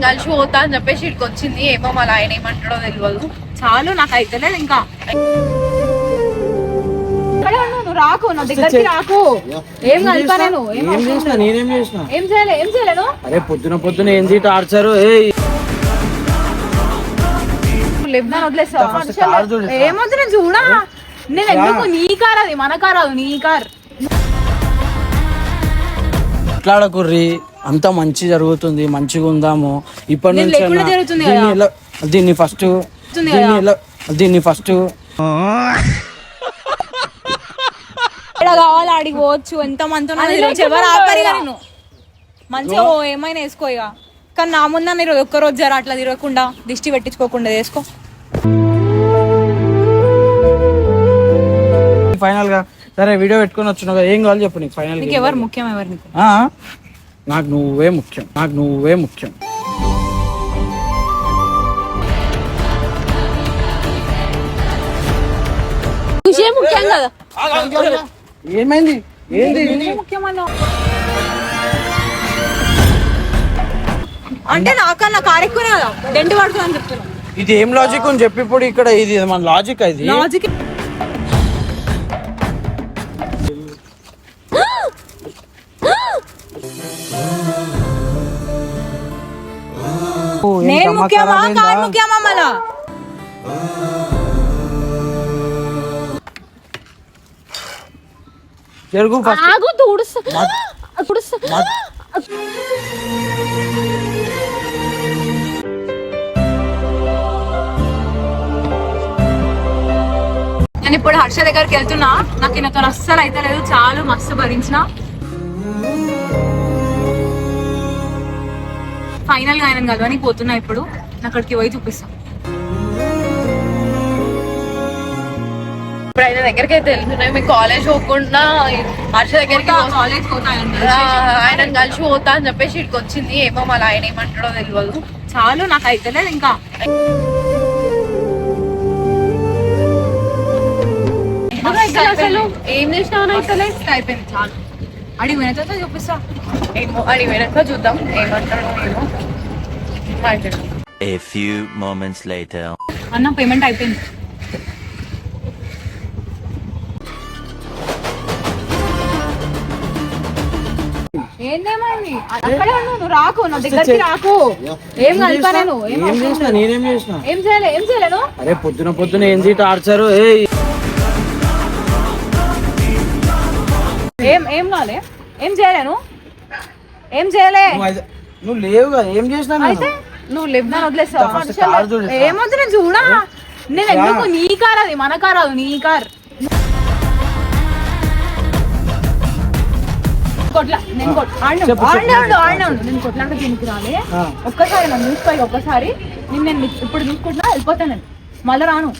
కలిసి పోతా అని చెప్పేసి ఇక్కడికి వచ్చింది. ఏమో మళ్ళీ ఆయన ఏమంటాడో తెలియదు. చాలు నాకు అయితలేదు ఇంకా. రాకు నా దగ్గరికి రాకు. ఏం కలిపా నేను? ఏం చేయలేను. అరే పొద్దున ఏంది టార్చర్? వదిలేస్తా. ఏమొద్దు నేను చూడా. నేను ఎందుకు? నీ కార్ అది, మన కార్ అది, నీ కార్. మాట్లాడకుర్రి, అంతా మంచి జరుగుతుంది, మంచిగా ఉందాము. ఇప్పటి నుంచి దీన్ని ఫస్ట్ కావాలి ఆడికి పోవచ్చు. ఎంత మంది ఎవరు ఆపరి నేను మంచిగా ఏమైనా వేసుకో ఇక. కానీ నా ముందు మీరు ఒక్కరోజు జర అట్లా తిరగకుండా దిష్టి పెట్టించుకోకుండా వేసుకో. ఫైనల్ గా సరే వీడియో పెట్టుకొని వచ్చినావు కదా, ఏం కావాలి చెప్పు. నీకు ఫైనల్ నీకు ఎవరు ముఖ్యం? ఎవరు నీకు? నాకు నువ్వే ముఖ్యం. విషయం ముఖ్యం కదా. ఏమైంది? ముఖ్యమన్నా అంటే నాకన్నా కారు ఎక్కువనే కదా, దెండు పడుతుంది అని చెప్తున్నా. ఇది ఏం లాజిక్ అని చెప్పి ఇప్పుడు ఇక్కడ ఇది మన లాజిక్. ఇది లాజిక్ నేను ముఖ్యమా కారు ముఖ్యమా? మళ్ళా జరుగు ఆగు. నేను ఇప్పుడు హర్ష దగ్గరికి వెళ్తున్నా. నాకు ఈయనతో అస్సలు అయితే లేదు. చాలా మస్తు భరించిన. ఫైనల్ గా ఆయన కలవని పోతున్నా. ఇప్పుడు అక్కడికి పోయి చూపిస్తా. ఇప్పుడు ఆయన దగ్గరికి అయితే వెళ్తున్నాయి. మీకు కాలేజ్ పోకుండా హర్ష దగ్గరికి కాలేజ్ పోతా ఆయన కలిసి పోతా అని చెప్పేసి ఇక్కడికి వచ్చింది. ఏమో మళ్ళీ ఆయన ఏమంటాడో తెలియదు. చాలు నాకు అయితలేదు ఇంకా. అసలు ఏం చేసినావు? అయిపోయింది చాలు. అడిగి వినతో చూపిస్తా. ఏమో అడిగి వెనక చూద్దాం ఏమంటాడో. ఏమో A few moments later. అన్న పేమెంట్ అయిపోయింది. ఏందేమైంది? అక్కడే నువ్వు రాకు, నా దగ్గరికి రాకు. ఏం కలిపా నేను? నేనేం చేసిన? ఏం చేయలేను. అరే పొద్దున ఏంది టార్చర్? ఏం కాలే. ఏం చేయలేను. ఏం చేయలే. నువ్వు లేవు కదా, ఏం చేసినా? అయితే నువ్వు లేవు వదిలేస్తా. ఏమొద్దు నేను చూడా. నేను ఎందుకు? నీ కార్ అది, మన కార్ అది, నీ కార్. నేను కొట్లాంటి దీనికి రాలే. ఒక్కసారి నన్ను చూసుకో. ఒక్కసారి నేను ఇప్పుడు చూసుకుంటున్నా, వెళ్ళిపోతాను నేను. మళ్ళీ రాను.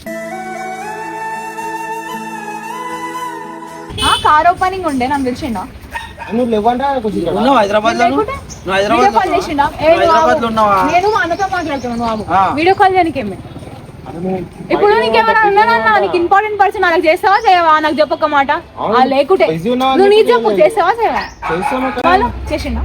కార్ ఓపెనింగ్ ఉండే, నన్ను పిలిచిండా. హైదరాబాద్ లో నేను మా అన్నతో మాట్లాడుతున్నాను. వీడియో కాల్ చేయడానికి ఏమి? ఇప్పుడు నీకేమైనా ఉన్నానన్నా, నీకు ఇంపార్టెంట్ పర్సన్ నాకు చేస్తావా చేయవా? నాకు చెప్పొక్క మాట. లేకుంటే నువ్వు నీ చెప్పు, చేస్తావా చేయవా? చేసిండా?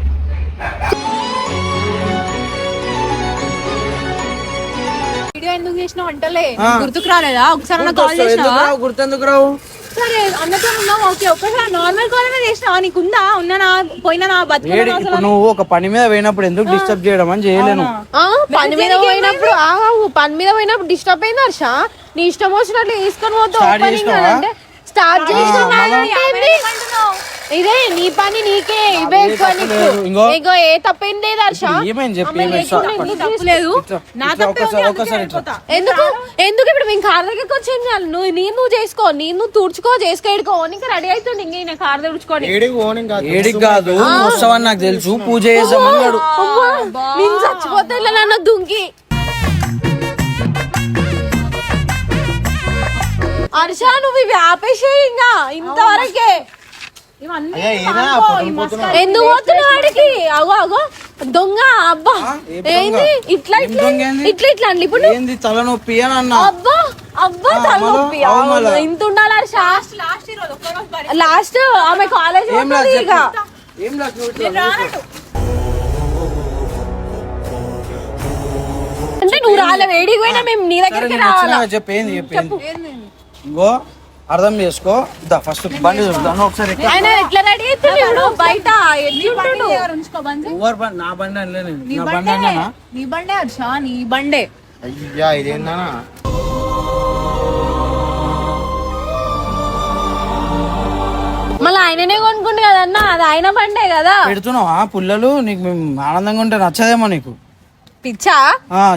వీడియో ఎందుకు చేసినావు అంటలే, గుర్తుకు రాలేదా? ఒకసారి కాల్ చేసినావా? గుర్తెందుకు రావు? సరే అన్నతో ఉన్నావు, ఓకే. ఒక్కసారి నార్మల్ కాల్ మీద చేసినావా? నీకుందా? ఉన్నానా పోయినా నువ్వు ఒక పని మీద పోయినప్పుడు ఎందుకు డిస్టర్బ్ చేయడం అని చేయలేను. పని మీద పోయినప్పుడు డిస్టర్బ్ అయింది హర్ష. నీ ఇష్టం వచ్చినట్లు తీసుకొని పోతావు. స్టార్ట్ చేస్తున్నా. ఇదే నీ పని నీకే. ఇవే ఇంకో ఏ తప్పేం లేదు హర్ష. ఎందుకు ఇప్పుడు మేము కార్ దగ్గరికి వచ్చేది? నువ్వు చేసుకో, నువ్వు తుడుచుకో, చేసుకో. ఇంకా రెడీ అవుతుంది. ఇంక కార్ తుడుచుకోండి. ఏడికి కాదు, వస్తావని నాకు తెలుసు. పూజ చేసామన్నాడు. నేను చచ్చిపోతా నన్ను దుంకి. హర్ష నువ్వు ఇవి ఆపేసే. ఇంకా ఇంతవరకే ఎందుకు పోతున్నావు వాడికి? అగో దొంగ. అబ్బా ఏంది ఇట్లా అండి? ఇప్పుడు తలనొప్పి అని అన్నా. అబ్బా తలనొప్పి ఇంత ఉండాలి హర్ష. లాస్ట్ ఆమె కాలేజ్ వాళ్ళ వేడికి పోయినా మేము నీ దగ్గరికి నేను రావాలా వచ్చినాక చెప్పు ఏంది ఇంకో అర్థం చేసుకో ఫస్ట్ బండి చూద్దాను ఒకసారి ఎక్కు. ఆయన ఎట్లా రెడీ అవుతున్నాడు బయట ఎట్లుంటాడు ఉంచుకో బండి. ఎవరు నా బండి అనలే నేను నా బండి అన్నానా నీ బండే హర్ష, నీ బండే. అయ్యా ఇదేందా మళ్ళీ ఆయననే కొనుక్కుండు కదన్నా అది ఆయన బండే కదా పెడుతున్నావా పుల్లలు నీకు మేము ఆనందంగా ఉంటే నచ్చదేమో నీకు పిచ్చా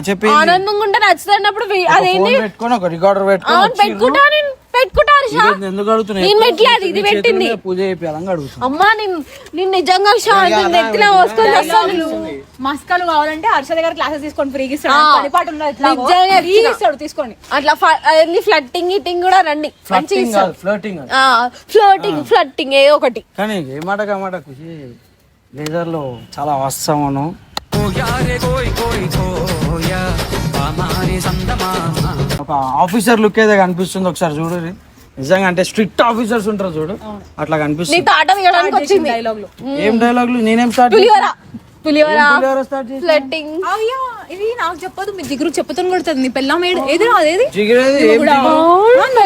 చెప్పి ఆనందంగా ఉంటే నచ్చుతున్నప్పుడు అదేంటి పెట్టుకొని ఒక రికార్డర్ అవును పెట్టుకుంటా నేను పెట్టుకుంటా హర్ష. ఎందుకు అడుగుతున్నావు నేను పెట్టలేదు ఇది పెట్టింది పూజ చేయాలని అడుగుతున్నా అమ్మా నేను నిజంగా శాంతి ఎత్తిన వస్తుంది అసలు మస్కాలు కావాలంటే హర్ష దగ్గర క్లాసెస్ తీసుకొని ఫ్రీగా ఇస్తాడు. ఆ. పనిపాటు ఉన్నది ఎట్లా? నిజంగా ఫ్రీగా ఇస్తాడు, తీసుకోండి. అట్లా ఫ్లట్టింగ్ ఇటింగ్ కూడా రండి మంచిగా ఫ్లర్టింగ్ ఫ్లట్టింగ్ ఏదో ఒకటి కానీ ఏ మాట మాట ఖుషి లేజర్ లో చాలా వస్తామను ఒక ఆఫీసర్ లుక్ అయితే కనిపిస్తుంది ఒకసారి చూడు నిజంగా అంటే స్ట్రిక్ట్ ఆఫీసర్స్ ఉంటారు చూడు అట్లా నీ కనిపిస్తుంది తాట తీయడానికి వచ్చింది డైలాగులు. ఏం డైలాగులు నేనేం స్టార్ట్ పులిహోర స్టార్ట్ చేసి ఫ్లట్టింగ్ అయ్యా ఇది నాకు చెప్పదు, మీ జిగురు చెప్పుతాను కొడుతుంది. నీ పిల్లం ఎదురు అదేది జిగిరేది ఏం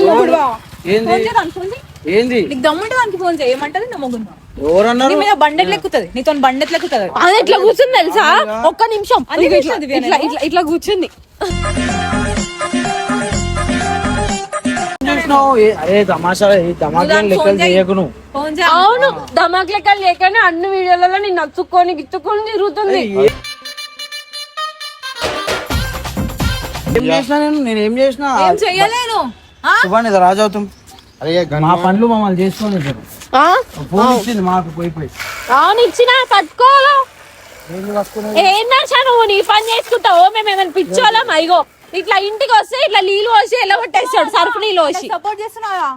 జిగురు? ఏంది ఫోన్ చేయడానికి ఫోన్ చేయి. ఏంది నీకు దమ్ముంటే దానికి ఫోన్ చేయి. ఏమంటది నా మొగుడు ఎవరన్నారు నీ మీద బండెట్లు ఎక్కుతుంది, నీతో బండెట్లు ఎక్కుతుంది. అది ఎట్లా కూర్చుంది తెలుసా ఒక్క నిమిషం అది ఇట్లా కూర్చుంది, ఇట్లా ఇట్లా ఇట్లా కూర్చుంది చూసినావు? అరే తమాషా తమాషా లెక్కలు చేయకు నువ్వు ఫోన్ చేయి. అవును ధమాక్ లెక్కలు లేకనే అన్ని వీడియోలలో నేను నచ్చుకొని గిచ్చుకొని తిరుగుతుంది ఏం చేసినా నేను ఏం చేసినా ఏం చెయ్యలేను. శుభాన్ ఇది రాజవుతాం అరే మా పనులు మమ్మల్ని చేసుకొని ఆ? ఫోన్ ఇచ్చింది మాకు పోయి అవును ఇచ్చిన పట్టుకోవాలా ఏం నచ్చా నువ్వు నీ పని చేసుకుంటావు మేము ఏమైనా పిచ్చోళ్ళం అయ్యో ఇట్లా ఇంటికి వస్తే ఇట్లా నీళ్ళు పోసి ఎలా కొట్టేస్తాడు సరుపు నీళ్ళు పోసి సపోర్ట్ చేస్తున్నావా?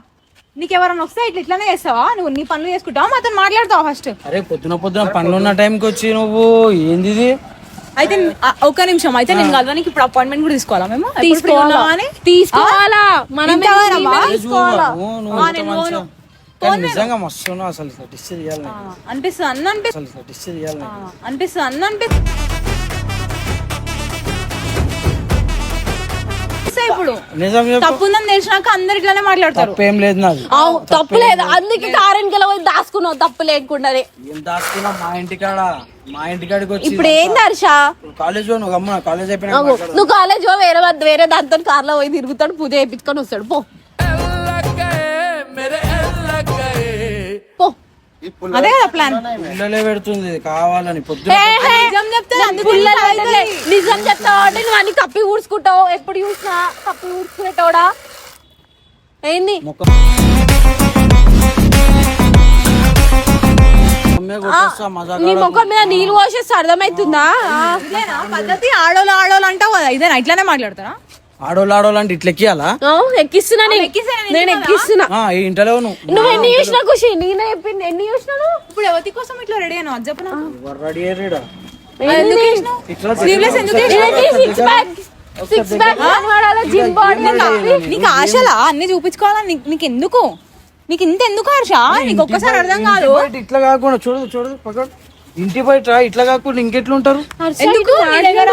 నీకు ఎవరైనా వస్తే ఇట్లానే చేస్తావా? నువ్వు నీ పనులు చేసుకుంటావా, మాతో మాట్లాడతావా ఫస్ట్? అరే పొద్దున పనులు ఉన్న టైంకి వచ్చి నువ్వు ఏంది ఇది అయితే ఒక్క నిమిషం, అయితే నేను కలవడానికి ఇప్పుడు అపాయింట్మెంట్ కూడా తీసుకోవాలా? మేము ఎప్పుడు free ఉన్నావా అని? తీసుకోవాలా మనం ఇంతవరమా? నువ్వు ఎంత మంచిగా కానీ నిజంగా మస్తు ఉన్నావు అసలు ఇట్లా డిస్ చేయాలి నాకు. అనిపిస్తుంది అన్న అసలు ఇట్లా డిస్ చేయాలి నాకు. అనిపిస్తుంది అన్న అనిపిస్తుంది ఇప్పుడు నిజం చెప్పు తప్పు ఉందని తెలిసినాక అందరు ఇట్లానే మాట్లాడతారు. తప్పేం లేదు నాది తప్పు లేదు అందుకే కారెంట్ కెళ్ళి పోయి దాచుకున్నావు తప్పు లేకుండానే ఏం దాచుకున్నా మా ఇంటికాడికి వచ్చి ఇప్పుడు ఏంది హర్ష కాలేజ్ నువ్వు అమ్మ కాలేజ్ అయిపోయినా నువ్వు కాలేజ్ వేరే దాంతో కార్లో పోయి తిరుగుతాడు పూజ చేయించుకొని వస్తాడు పో పో అదే కదా ప్లాన్. పిల్లలే పెడుతుంది ఇది కావాలని పొద్దున నిజం చెప్తే అందుకే పుల్లలు అయితే నిజం చెప్తావు అంటే నువ్వు అన్ని కప్పి ఊడ్చుకుంటావు ఎప్పుడు చూసినా కప్పి ఊడ్చుకునేటోడా ఏంది అమ్మే కొట్టేస్తా మజాక్ నీ ముఖం మీద నీళ్ళు పోసేస్తే అర్థమవుతుందా ఇదేనా పద్ధతి? ఆడోళ్ళు అంటావు కదా, ఇదేనా ఇట్లానే మాట్లాడతారా? ఆడోళ్ళు అంటే ఇట్లా ఎక్కియాలా ఎక్కిస్తున్నా నేను ఎక్కిస్తున్నా ఈ ఇంటలో నువ్వు నువ్వు ఎన్ని చూసినా ఖుషి నేనే చెప్పింది ఎన్ని చూసినాను ఇప్పుడు ఎవరి కోసం ఇట్లా రెడీ అయినా అది చెప్పనా? రెడీ అయ్యాడా ఎందుకు వేసినావు? ఇట్లా Sleeveless ఎందుకు వేసినావు? సిక్స్ ప్యాక్ జిమ్ బాడీ నీకు ఆశలా అన్ని చూపించుకోవాలా? నీకు ఎందుకు? నీకు ఇంత ఎందుకు హర్ష? నీకు ఒక్కసారి అర్థం కాదు. బయట ఇట్లా కాకుండా చూడదు పక్కన ఇంటి బయట ఇట్లా కాకుండా ఇంకెట్లా ఉంటారు ఎందుకు నీ దగ్గర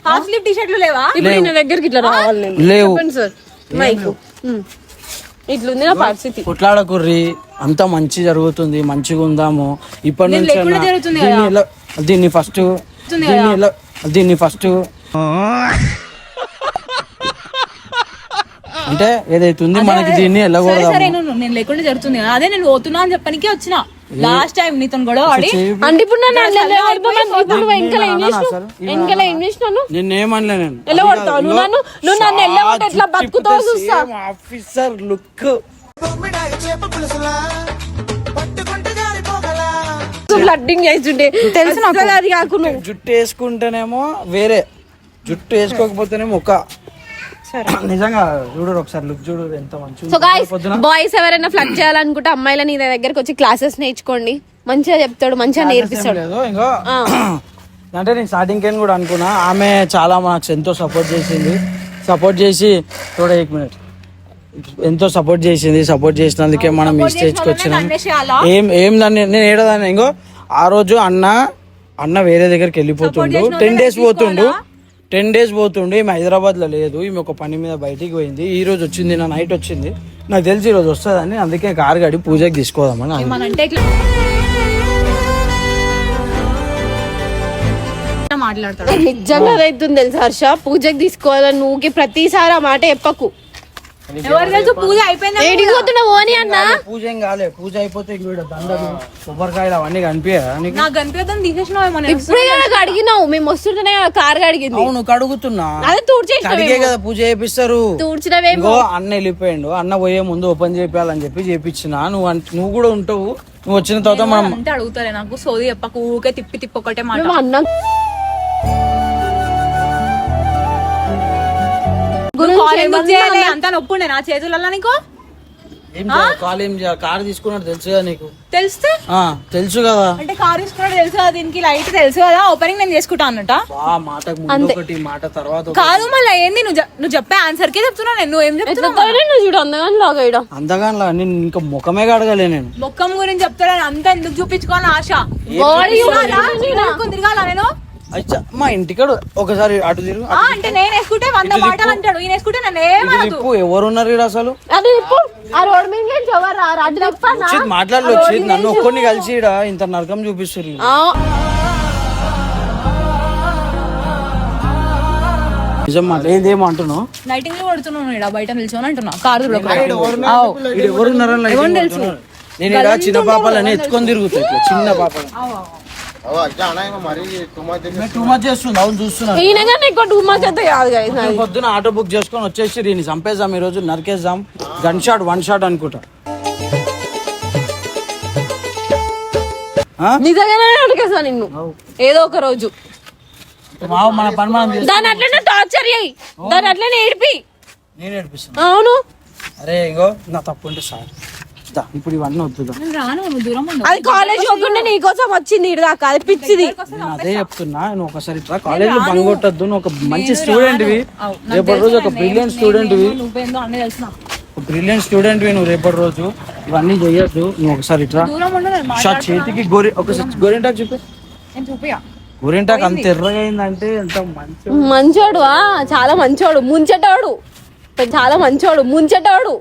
హాఫ్ స్లీవ్ టీ షర్ట్లు లేవా? ఇప్పుడు నా దగ్గరికి ఇట్లా రావాలి నేను లేవు చెప్పండి సార్ మైక్ ఇట్లుంది నా పరిస్థితి కొట్లాడకుర్రి అంతా మంచి జరుగుతుంది మంచిగా ఉందాము ఇప్పటి నేను నుంచి లేకుండా జరుగుతుంది కదా. దీన్ని ఫస్ట్ అంటే ఏదైతుంది మనకి దీన్ని సరే వెళ్ళకూడదు సరే నేను లేకుండా జరుగుతుంది కదా. అదే నేను పోతున్నా అని చెప్పడానికి వచ్చిన. లాస్ట్ టైం నీతో గొడవ ఆడి అంటే ఇప్పుడు నన్ను వెనకాల ఏం చేసినాను నిన్నేమనలే నేను ఎలా కొడతావు నువ్వు నన్ను వెళ్ళగొట్టి ఎట్లా బతుకుతావు చూస్తా ఆఫీసర్ లుక్ బ్లడ్డింగ్ చేస్తుంటే తెలుసు నాకు అది కాకుండా జుట్టు వేసుకుంటేనేమో వేరే జుట్టు వేసుకోకపోతేనేమో ఒక నిజంగా చూడు ఒకసారి లుక్ చూడు ఎంత మంచిగా సో గైస్ బాయ్స్ ఎవరైనా ఫ్లడ్ చేయాలనుకుంటే అమ్మాయిల నీ దగ్గరికి వచ్చి క్లాసెస్ నేర్చుకోండి మంచిగా చెప్తాడు మంచిగా నేర్పిస్తాడు లేదు ఇంకా అంటే నేను స్టార్టింగ్ కేన్ కూడా అనుకున్నా ఆమె చాలా మాకు ఎంతో సపోర్ట్ చేసి చూడ 1 మినిట్ ఎంతో సపోర్ట్ చేసినందుకే మనం ఈ స్టేజ్కి వచ్చినాం ఏం దాన్ని నేను ఏడదాన్ని ఇంకో ఆ రోజు అన్న వేరే దగ్గరికి వెళ్ళిపోతుండు 10 days పోతుండు 10 days పోతుండే. ఈమె హైదరాబాద్లో లేదు, ఈమె ఒక పని మీద బయటికి పోయింది. ఈ రోజు వచ్చింది, నా నైట్ వచ్చింది. నాకు తెలిసి ఈరోజు వస్తుందని, అందుకే కారు గడి పూజకి తీసుకోదామని. ఏమనంటే ఇట్లా మాట్లాడతాడు. నిజంగా అవుతుంది తెలుసా హర్ష, పూజకి తీసుకోవాలని నువ్వుకి ప్రతిసారి ఆ మాట చెప్పకు. ఎవరు తెలుసు పూజ అయిపోయింది. ఏడికి పోతున్నావు అని అన్న? పూజ ఏం కాలే, పూజ అయిపోతే ఇంక దండలు కొబ్బరికాయలు అవన్నీ కనిపించా నీకు? నాకు కనిపిద్దాం తీసేసినావు. ఇప్పుడే కదా అడిగినావు, మేము వస్తుంటేనే కారు అడిగింది. అవును కడుగుతున్నా, అదే అడిగే కదా పూజ చేపిస్తారు. తూడ్చినవేమో. అన్న వెళ్ళిపోయాడు, అన్న పోయే ముందు ఓపెన్ చేయాలని చేపించిన. నువ్వు కూడా ఉంటావు, నువ్వు వచ్చిన తర్వాత మనం అంటే అడుగుతారే నాకు సోది చెప్పకు, ఊకే తిప్పి ఒకటే మాట. మేము అన్నం అంతా నొప్పి ఉండే నా చేతులలో నీకు. కారు తీసుకున్నాడు తెలుసు కదా నీకు? తెలిస్తే తెలుసు కదా, అంటే కారు తీసుకున్నాడు తెలుసు కదా, దీనికి లైట్ తెలుసు కదా, ఓపెనింగ్ నేను చేసుకుంటా అన్నట. మాటకు ముందు ఒకటి మాట తర్వాత కాదు మళ్ళీ ఏంది నువ్వు చెప్పే ఆన్సర్ కే చెప్తున్నా నేను. ఏం చెప్తున్నా చూడు అందగాని లాగా అందగానిలా నేను ఇంకా ముఖమే కడగలే. నేను ముఖం గురించి చెప్తాను అంత ఎందుకు చూపించుకోవాలని ఆశ. తిరగాల నేను మా ఇంటికాడు ఒకసారి అటు తిరుగు. అంటే నేను వేసుకుంటే 100 మాటలు అంటాడు, ఈయన వేసుకుంటే నన్ను ఏమనదు. ఎవరున్నారు ఇక్కడ అసలు? మాట్లాడలు వచ్చి నన్ను ఒక్కడిని కలిసి ఈడ ఇంత నరకం చూపిస్తారు. నిజం మాట ఏదేమో అంటున్నావు. లైటింగ్ లో కొడుతున్నాను ఇక్కడ బయట నిల్చొని అంటున్నా. కారు ఎవరున్నారని నేను ఇక్కడ చిన్న పాపాలని ఎత్తుకొని తిరుగుతా, ఇట్లా చిన్న పాపలు. పొద్దున ఆటో బుక్ చేసుకొని వచ్చేసి దీన్ని చంపేద్దాం, ఈ రోజు నరికేద్దాం. గన్ షాట్ 1 షాట్ అనుకుంటా. నిజంగానే నరికేస్తా నిన్ను ఏదో ఒక రోజు. మన పని మనం దాని అట్లనే టార్చర్ చేయి, దాని అట్లనే ఏడిపి. నేను ఏడిపిస్తాను. అవును అరే ఇంకో నా తప్పు ఉంటే సార్ ఇప్పుడు ఇవన్నీ వద్దుదా. అది కాలేజ్ పోకుండా నీకోసం వచ్చింది ఇటు దాకా, అది పిచ్చిది. అదే చెప్తున్నా, నువ్వు ఒకసారి ఇట్లా కాలేజ్ లో బంగ్ కొట్టద్దు. నువ్వు ఒక మంచి స్టూడెంట్ వి, రేపటి రోజు ఒక బ్రిలియంట్ స్టూడెంట్ వి, నువ్వు రేపటి రోజు ఇవన్నీ చెయ్యొద్దు. నువ్వు ఒకసారి ఇట్లా చేతికి గోరింటాకు చూపి. గోరింటాకు అంత ఎర్రగా అయిందంటే ఎంత మంచోడు, చాలా మంచోడు, ముంచెటోడు, చాలా మంచోడు, ముంచెటోడు.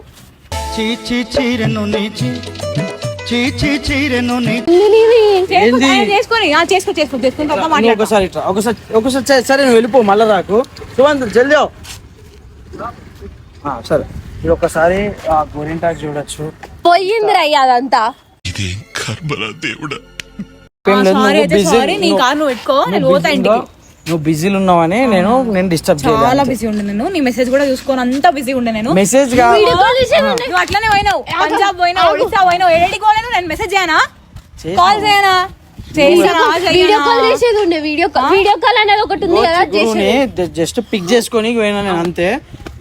ఒకసారి సరే నువ్వు వెళ్ళిపో, మళ్ళా రాకు. జల్దీ సరే ఇది ఒకసారి గోరింటాకు చూడొచ్చు. పోయింది రయ్య అదంతా. నువ్వు బిజీలు ఉన్నావని నేను డిస్టర్బ్ చాలా బిజీ ఉండే నేను. నీ మెసేజ్ కూడా చూసుకోని అంతా బిజీ ఉండే నేను. మెసేజ్ నువ్వు అట్లనే పోయినావు, పంజాబ్ పోయినావు, ఒడిశా పోయినావు, ఏడికి పోలేను. నేను మెసేజ్ చేయనా, కాల్ చేయనా? వీడియో కాల్ చేసేది ఉండే. వీడియో కాల్ అనేది ఒకటి ఉంది కదా, జస్ట్ పిక్ చేసుకొని పోయినా నేను అంతే.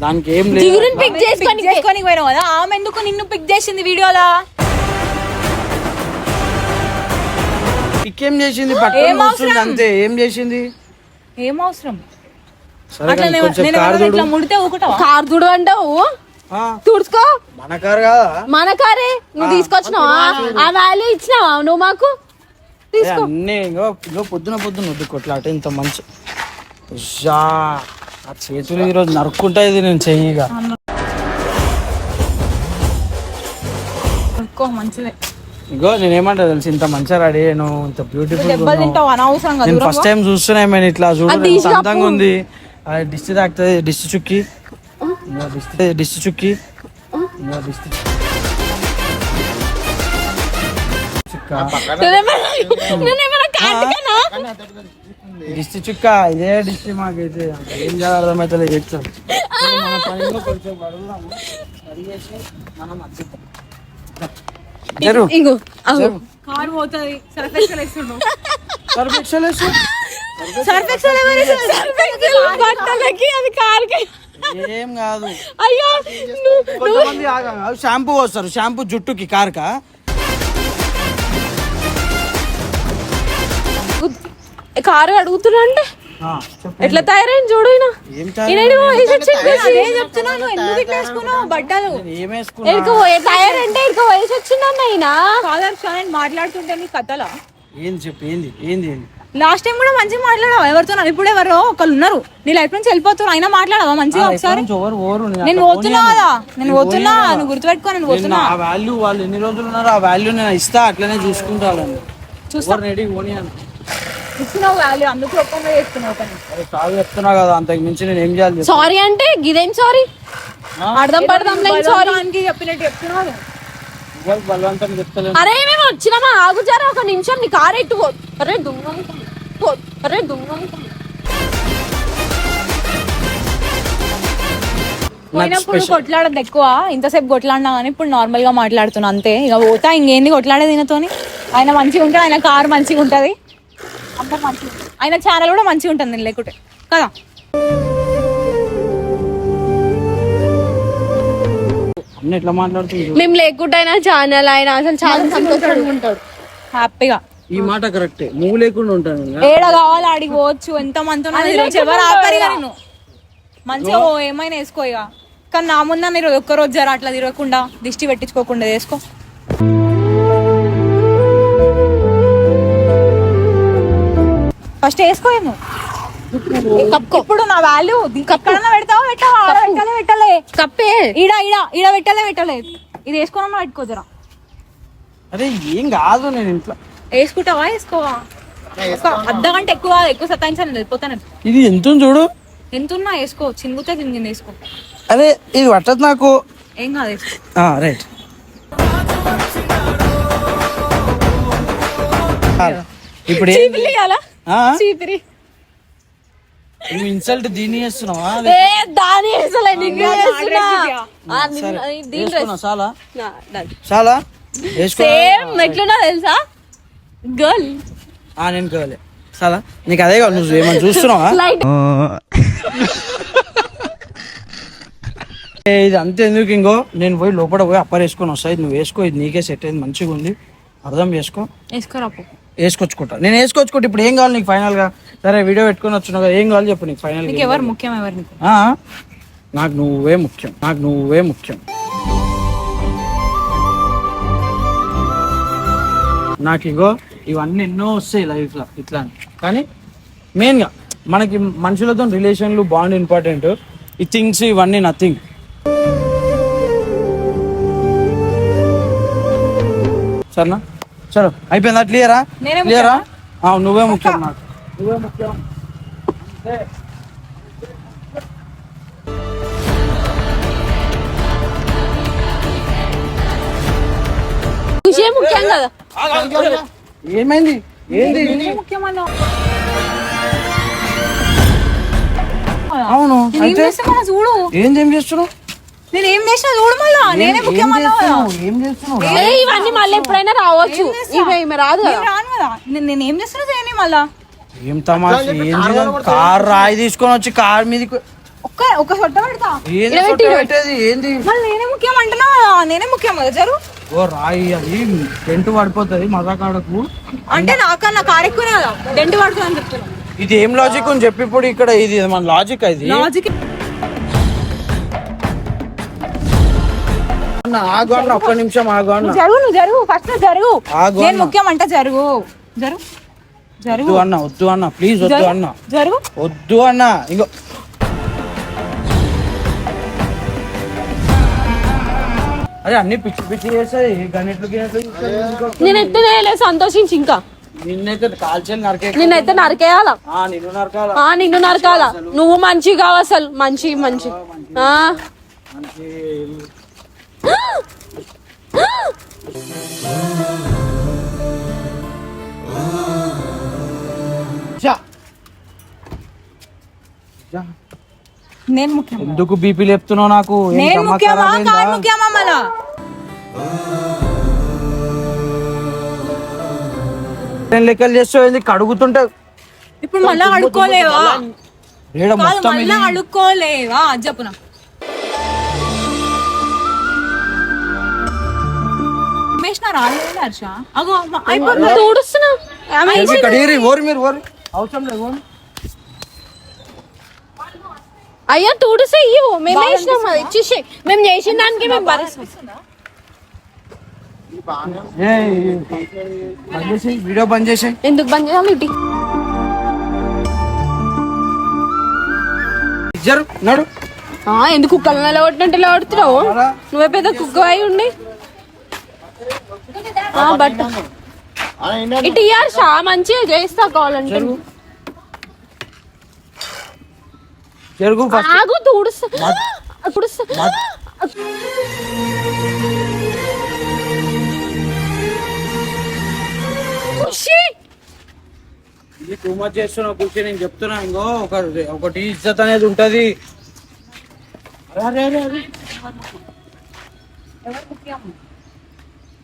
దానికి ఏం లేదు, పిక్ చేసుకొని పోయినావు కదా. ఆమె ఎందుకు నిన్ను పిక్ చేసింది వీడియోలా? పిక్ ఏం చేసింది? పట్టుకొని అంతే. ఏం చేసింది? ఏం అవసరం? ముడితే ఊకుంటావా? కార్ తుడు అంటావు, తుడుచుకో. మన కారు కాదా? మన కారే, నువ్వు తీసుకొచ్చినావా? ఆ వాల్యూ ఇచ్చినావా నువ్వు మాకు? తీసుకో. పొద్దున వద్దు కొట్లాట. ఇంత మంచి ఆ చేతులు ఈరోజు నరుక్కుంటా. నేను చెయ్యిగా మంచిదే. ఇగో నేనేమంటా తెలుసు, ఇంత మంచిగా రెడీ అయ్యాను, ఇంత బ్యూటిఫుల్. నేను ఫస్ట్ టైం చూస్తున్నా ఏమైనా ఇట్లా చూడు, ఎంత అందంగా ఉంది. దిష్టి తాకుతుంది, దిష్టి చుక్కి, దిష్టి చుక్కి, దిష్టి చుక్క. ఇదే దిష్టి మాకైతే ఏం చేయాలి అర్థమైతే చెప్తాం. మన పనిలో కొంచెం పడుతున్నాము, రెడీ చేసి మనం అద్దుతాం. కారు పోతుంది. సర్ఫెక్సల్ వేస్తుండు. ఏం కాదు. అయ్యో కొంతమంది షాంపూ వస్తారు, షాంపూ జుట్టుకి కార్కా. కారు అడుగుతున్నా అంటే ఎట్లా తయారైంది చూడు. తయారంటే ఇక వయసు వచ్చిందన్న. మాట్లాడుతుంటే నీ కథలా ఏంది చెప్పి ఏంది ఏంది ఏంది లాస్ట్ టైం కూడా మంచిగా మాట్లాడావా ఎవరితో? ఇప్పుడు ఎవరో ఒకళ్ళు ఉన్నారు నీ లైఫ్ నుంచి వెళ్ళిపోతున్నారు, అయినా మాట్లాడావా మంచిగా ఒకసారి? నేను పోతున్నా కదా, నేను పోతున్నా, నువ్వు గుర్తుపెట్టుకో, నేను పోతున్నా. ఆ వాల్యూ వాళ్ళు ఎన్ని రోజులు ఉన్నారో ఆ వాల్యూ నేను ఇస్తా, అట్లనే చూసుకుంటాను. చూస్తా రెడీ పోనీ అని ఇస్తున్నావు వాల్యూ, అందుకు ఒప్పందం చేసుకున్నావు. సాగు చెప్తున్నా కదా, అంతకు మించి నేను ఏం చేయాలి? సారీ అంటే గిదేం సారీ? అర్థం పడదాం సారీ చెప్పినట్టు చెప్తున్నావు. బలవంతం చెప్తలేదు. అరే మేము వచ్చినామా, ఆగుజారా ఒక నిమిషం, నీ కారు ఎట్టుకో. అరే దుమ్ము అరే దుమ్ము పోయినప్పుడు కొట్లాడదు ఎక్కువ, ఇంతసేపు కొట్లాడినా కానీ ఇప్పుడు నార్మల్ గా మాట్లాడుతున్నా అంతే. ఇక పోతా, ఇంకేంది కొట్లాడేది ఈయనతోని. ఆయన మంచిగా ఉంటాడు, ఆయన కారు మంచిగా ఉంటది, అందరు మంచిగా, ఆయన ఛానల్ కూడా మంచిగా ఉంటుంది నేను లేకుంటే కదా. ఎట్లా మాట్లాడుతుంది? మేము లేకుండా అయినా ఛానల్ ఆయన అసలు చాలా సంతోషంగా ఉంటాడు, హ్యాపీగా. ఈ మాట కరెక్టే, నువ్వు లేకుండా ఉంటాను. ఏడ కావాలి ఆడికి పోవచ్చు, ఎంత మంది ఎవరు ఆపరిగా నేను మంచిగా ఏమైనా వేసుకో ఇక. కానీ నా ముందు మీరు ఒక్కరోజు జర అట్లా తిరగకుండా దిష్టి పెట్టించుకోకుండా వేసుకో. ఫస్ట్ వేసుకోను ఇప్పుడు నా వాల్యూ కప్పుడన్నా పెడతావా పెట్టాలే కప్పే ఈడ ఈడ ఈడ పెట్టలే ఇది వేసుకోనన్నా పెట్టుకో జరా. అరే ఏం కాదు, నేను ఇంట్లో వేసుకుంటావా వేసుకోవా? ఒక అర్ధగంట ఎక్కువ సతాయించాను వెళ్ళిపోతాను. ఇది ఎంత చూడు, ఎంతున్నా వేసుకో, చినుగుతే చినిగింది వేసుకో. అరే ఇది పట్టదు నాకు, ఏం కాదు వేసుకో. రైట్. ఇప్పుడు నువ్వు ఇన్సల్ట్ దీన్ని చేస్తున్నావా? దాని చాలా చాలా సేమ్ ఎట్లున్నా తెలుసా గర్ల్. నేను కావాలి చాలా, నీకు అదే కావాలి, నువ్వు ఏమన్నా చూస్తున్నావా? ఇది అంతే ఎందుకు, ఇంకో నేను పోయి లోపల పోయి అప్పర్ వేసుకొని వస్తాయి, నువ్వు వేసుకో, ఇది నీకే సెట్ అయింది, మంచిగా ఉంది, అర్థం చేసుకో. వేసుకొచ్చుకుంటా, నేను వేసుకొచ్చుకుంటా. ఇప్పుడు ఏం కావాలి నీకు ఫైనల్ గా? సరే వీడియో పెట్టుకొని వచ్చినావు కదా, ఏం కావాలి చెప్పు నీకు ఫైనల్ గా? ఎవరు ముఖ్యం, ఎవరు నీకు? నాకు నువ్వే ముఖ్యం, నాకు నువ్వే ముఖ్యం. నాకు ఇగో ఇవన్నీ ఎన్నో వస్తాయి లైఫ్ లో ఇట్లా, కానీ మెయిన్ గా మనకి మనుషులతో రిలేషన్లు బాండ్ ఇంపార్టెంట్, ఈ థింగ్స్ ఇవన్నీ నథింగ్. సరేనా? చలో అయిపోయిందా? క్లియరా? క్లియరా? నువ్వే ముఖ్యం, నాకు నువ్వే ముఖ్యం. విషయం ముఖ్యం కదా. ఏమైంది? ఏంది? అవును, చూడు ఏం చేస్తున్నావు? నేను ఏం చేసినా చూడు, మళ్ళా నేనే ముఖ్యమన్నా. ఏం చేస్తున్నావు? ఇవన్నీ మళ్ళీ ఎప్పుడైనా రావచ్చు, ఇవి రాదు రాను కదా. నేను ఏం చేస్తున్నా చేయని మళ్ళా. ఏం తమాషా, కార్ రాయి తీసుకొని వచ్చి కార్ మీదకి ఒక సొట్ట పెడతా. ఏంది? మళ్ళీ నేనే ముఖ్యం అంటున్నా, నేనే ముఖ్యం కదా జరు. ఓ రాయి అది డెంట్ పడిపోతుంది మజాకాడకు అంటే నాకన్నా కార్ ఎక్కువనే కదా డెంట్ పడుతుంది అని చెప్తున్నా. ఇది ఏం లాజిక్ అని చెప్పి ఇప్పుడు ఇక్కడ ఇది మన లాజిక్, ఇది లాజిక్. ఆగు అన్న, ఒక్క నిమిషం ఆగు అన్న. జరుగు, నువ్వు జరుగు, ఫస్ట్ జరుగు. నేను ముఖ్యం అంటే జరుగు జరుగు జరుగు. వద్దు అన్న, వద్దు అన్న, ప్లీజ్ వద్దు అన్న, జరుగు, వద్దు అన్న. ఇంకో అరే అన్ని పిచ్చి పిచ్చి చేస్తాయి, గణిట్లు నేను ఎత్తేయలే, సంతోషించి ఇంకా నిన్నైతే కాల్చేలు నరకే, నిన్నైతే నరికేయాలా, నిన్ను నరకాల, నిన్ను నరకాల. నువ్వు మంచి కావు అసలు, మంచి మంచి నేను ముఖ్యం. ఎందుకు బీపీ లేపుతున్నావు నాకు? నేను ముఖ్యమా, కార్ ముఖ్యమా? మళ్ళా లెక్కలు చేస్తావు, కడుగుతుంటే ఇప్పుడు మళ్ళా అడుక్కోలేవా? మొత్తం మళ్ళా అడుక్కోలేవా చెప్పునా? అవసరం లేదు. అయ్యా తుడిసే ఇవ్వు, మేము వేసినాం, అది ఇచ్చేసి మేము చేసిన దానికి మేము భరిస్తాం. బంద్ చేసి వీడియో బంద్ చేసి ఎందుకు బంద్ చేయాలి ఇటు జరు నడు ఎందుకు కుక్కలు నిలబట్టినట్టు నిలబడుతున్నావు నువ్వే పెద్ద కుక్క అయి ఉండి బట్ ఇటు ఇయ్యాలి షా మంచిగా చేస్తా కావాలంటే జరుగు ఆగు తుడుస్తా తుడుస్తా ఇది టూ మచ్ చేస్తున్నావు కూర్చో నేను చెప్తున్నా ఇంకో ఒకటి ఇజ్జత్ అనేది ఉంటది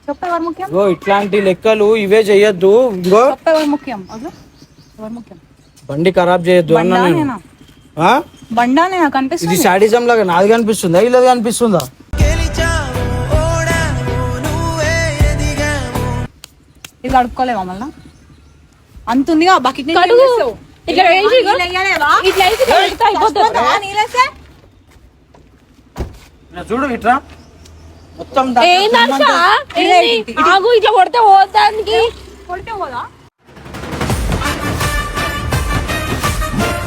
చెప్పేవారు ముఖ్యం ఇంకో ఇట్లాంటి లెక్కలు ఇవే చెయ్యొద్దు ఇంకో చెప్పేవారు ముఖ్యం ఎవరు ముఖ్యం బండి ఖరాబ్ చేయొద్దు అన్నా నేను ఆ? బండానే నాకు ఇది అనిపిస్తుంది శాడిజం లాగా నాది కనిపిస్తుందా ఇలా కనిపిస్తుందా ఇది కడుక్కోలేవా మళ్ళా అంత ఉందిగా బకెట్ కడుగు. ఇట్లా వేసి ఇగో. ఇట్లా వేసి కడిగితే అయిపోతుంది. చూడు ఇట్లా మొత్తం ఏంది హర్ష? ఏంది? ఆగు ఇట్లా కొడితే పోతానికి కొడితే పోదా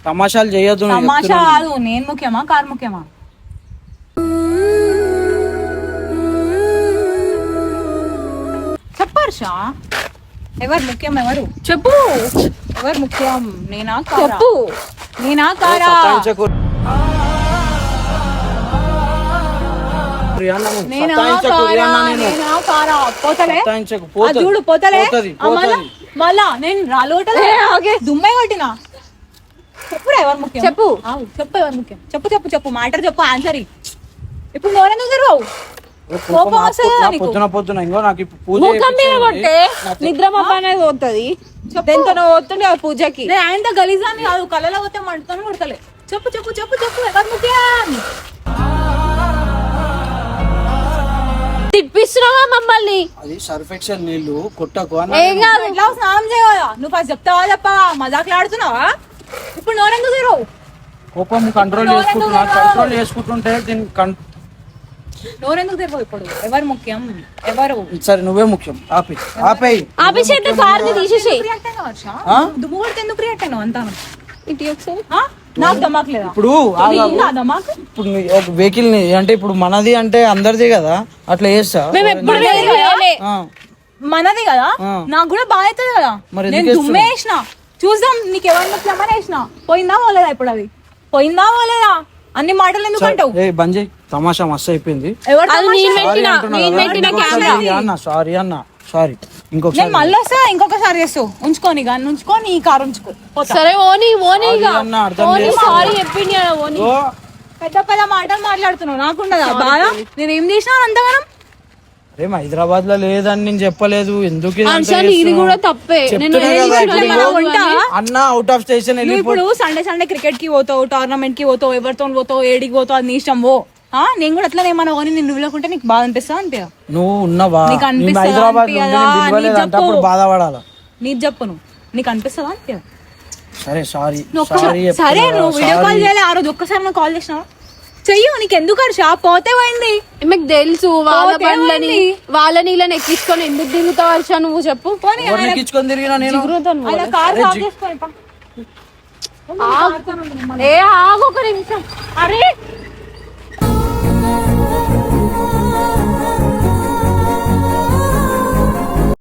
తమాషాలు చేయొద్దు నేను తమాషా చెప్తున్నా. కాదు నేను ముఖ్యమా కారు ముఖ్యమా చెప్పర్షా ఎవరు ముఖ్యం ఎవరు చెప్పు ఎవరు ముఖ్యం నేనా కారా చెప్పు నేనా కారా సతాయించకు. రియానా నువ్వు నేనా సతాయించకు, కారా రియానా నేను. నేనా కారా పోతలే సతాయించకు, ఆ పోతది. చూడు పోతలే పోతది, ఆ మళ్ళా పోతది. మళ్ళా నేను రాలోటలే దుమ్మే కొట్టినా చెప్పురా ఎవరు ముఖ్యం చెప్పు. ఆగు, చెప్పు ఎవరు ముఖ్యం చెప్పు చెప్పు చెప్పు మ్యాటర్ చెప్పు ఆన్సర్ ఇప్పుడు నోరెందుకు జరగవు కోపం వస్తుందా నా నీకు? పొద్దున ఇంకో నాకు ఇప్పుడు పూజ ముఖం మీద చేయించింది. కొట్టే నిద్ర మబ్బ అనేది పోతుంది ఎంత పోతుండే ఆ పూజకి నేను ఆయనతో గలీజాన్ని కాదు కళ్ళలో పోతే మంటుతాను కొడతలే చెప్పు చెప్పు చెప్పు చెప్పు ఎవరు ముఖ్యం తిప్పిస్తున్నావా మమ్మల్ని అది సర్ఫెక్షన్ నీళ్లు కొట్టకు అన్న ఏం కాదు ఎట్లా స్నానం చేయాలా నువ్వు ఫస్ట్ చెప్తావా చెప్పా మజాకులు ఆడుతున్నావా ఇప్పుడు నోరెందుకు జరగవు కోపం కంట్రోల్ చేసుకుంటుంటే దీన్ని నోరెందుకు జరగవు ఇప్పుడు ఎవరు ముఖ్యం ఎవరు సరే నువ్వే ముఖ్యం ఆపేయి ఆపేసేట కార్ని తీసేసి రియాక్ట్ అయినా వర్ష ఆ? దుమ్ము కొడితే ఎందుకు రియాక్ట్ అయినావు అంతాను ఇటు ఒకసారి ఆ? నాకు దమాక్ లేదా ఇప్పుడు నీకు దమాక్ ఇప్పుడు ఒక వెహికల్ ని అంటే ఇప్పుడు మనది అంటే అందరిది కదా అట్లా చేస్తా మేము ఎప్పుడు వేయలే. ఆ, మనది కదా ఆ. నాకు కూడా బాగా అవుతుంది కదా మరి నేను ఎందుకు దుమ్మే వేసిన చూద్దాం నీకు ఎవరు ముఖ్యమని వేసిన పోయిందా పోలేదా ఇప్పుడు అది పోయిందా పోలేదా అన్ని మాటలు ఎందుకు అంటావు ఏ బంద్ చేయి తమాషా మస్తు అయిపోయింది ఎవరు అది తమాషా? నేను పెట్టిన నేను పెట్టిన కెమెరా అన్న సారీ అన్న సారీ నేను ఇంకొకసారి మళ్ళీ వస్తా ఇంకొకసారి చేస్తావు ఉంచుకోని గన్ను ఉంచుకొని ఈ కారు ఉంచుకో పోతా. సరే ఓని ఓని ఇక Sorry అన్న, అర్థం ఓని చేసుకో. సారీ చెప్పింది కదా, ఓని ఓ, పెద్ద పెద్ద మాటలు మాట్లాడుతున్నావు నాకుండదా బాధ నేను ఏం చేసినా అంతగానం అరే హైదరాబాద్ లో లేదని నేను చెప్పలేదు ఎందుకు ఇదంతా హర్షాలు ఇది చేస్తున్నావు? కూడా తప్పే నేను చెప్తున్నా ఏం కదా, చేయట్లే ఇప్పుడు కదా, ఉంటా. అన్న అవుట్ ఆఫ్ స్టేషన్ నువ్వు ఇప్పుడు సండే క్రికెట్ కి పోతావు టోర్నమెంట్ కి పోతావు ఎవరితో పోతావు ఏడికి పోతావు అది నీ ఇష్టం పో నేను కూడా అట్లా ఏమన్నా కానీ నేను వెళ్ళకుంటే నీకు బాధ అనిపిస్తా అంతే నువ్వు ఉన్నవా నీకు నేను అనిపిస్తుందా హైదరాబాద్ నుండి అనిపియదా? నేను పిలవలేదంటే నీకు అప్పుడు చెప్పు. బాధపడాలా నీకు చెప్పు నీకు అనిపిస్తుందా అంతే సరే సారీ నువ్వు సరే నువ్వు వీడియో కాల్ చేయాలి ఆ రోజు ఒక్కసారి నాకు కాల్ చేసినావు చెయ్యు నీకు ఎందుకు హర్ష పోతే పోయింది మీకు తెలుసు వాళ్ళ పోతే బండ్లని ఉంది. వాళ్ళని ఇలా ఎక్కించుకొని ఎందుకు దిగుతావు హర్ష నువ్వు చెప్పు పోనీ ఎవరిని ఎక్కించుకొని తిరిగినా నేను దిగుతాను ఆయన కార్ సాఫ్ చేసుకొని పా. ఏ ఆగు ఒక నిమిషం అరే